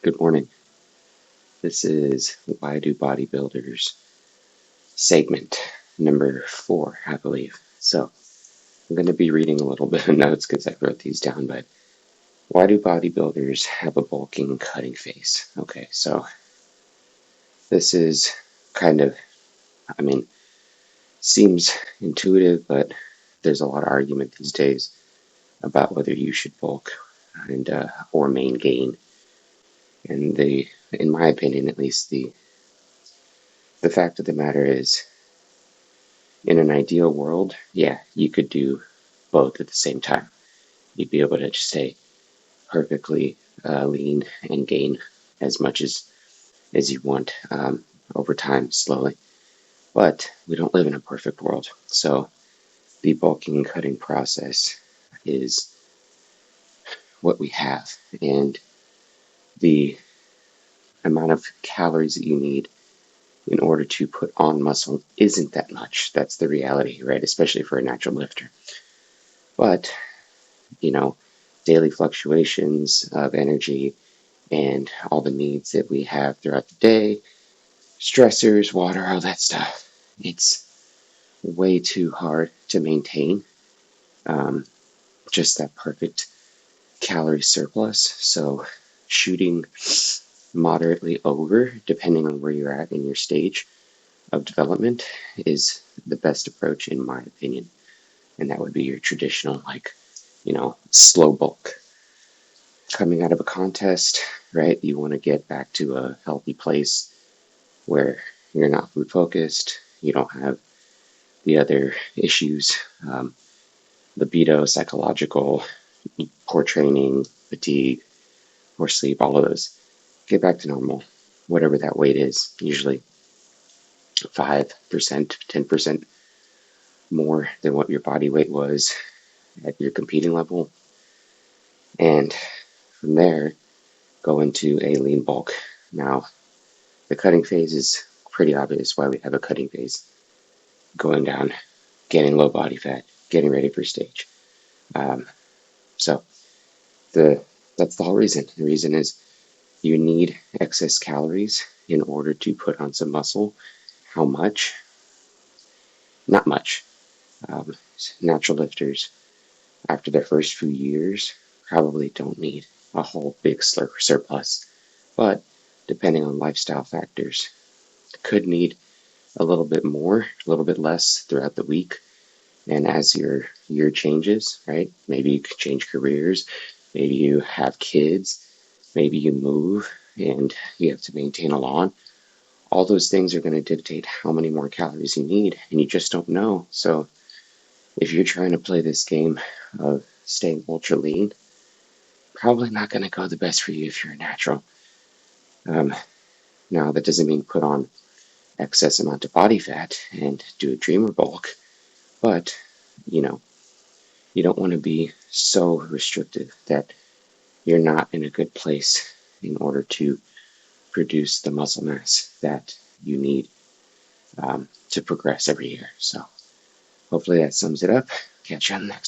Good morning. This is Why Do Bodybuilders segment number 4, I believe. So I'm going to be reading a little bit of notes because I wrote these down, but why do bodybuilders have a bulking, cutting face? Okay, so this is kind of, I mean, seems intuitive, but there's a lot of argument these days about whether you should bulk and or main gain. And in my opinion, at least, the fact of the matter is, in an ideal world, yeah, you could do both at the same time. You'd be able to just stay perfectly lean and gain as much as you want over time, slowly. But we don't live in a perfect world. So the bulking and cutting process is what we have. And the amount of calories that you need in order to put on muscle isn't that much. That's the reality, right? Especially for a natural lifter. But daily fluctuations of energy and all the needs that we have throughout the day, stressors, water, all that stuff. It's way too hard to maintain just that perfect calorie surplus. So shooting moderately over, depending on where you're at in your stage of development, is the best approach in my opinion. And that would be your traditional, slow bulk. Coming out of a contest, right? You want to get back to a healthy place where you're not food focused, you don't have the other issues, libido, psychological, poor training, fatigue, poor sleep, all of those. Get back to normal, whatever that weight is, usually 5%, 10% more than what your body weight was at your competing level. And from there, go into a lean bulk. Now, the cutting phase is pretty obvious why we have a cutting phase. Going down, getting low body fat, getting ready for stage. So that's the whole reason. The reason is you need excess calories in order to put on some muscle. How much? Not much. Um, Natural lifters, after their first few years, probably don't need a whole big surplus. But depending on lifestyle factors, could need a little bit more, a little bit less throughout the week. And as your year changes, right? Maybe you could change careers, maybe you have kids, maybe you move and you have to maintain a lawn. All those things are going to dictate how many more calories you need, and you just don't know. So if you're trying to play this game of staying ultra lean, probably not going to go the best for you if you're a natural. Now, that doesn't mean put on excess amount of body fat and do a dreamer bulk, but you know, you don't want to be so restrictive that you're not in a good place in order to produce the muscle mass that you need to progress every year. So hopefully that sums it up. Catch you on the next.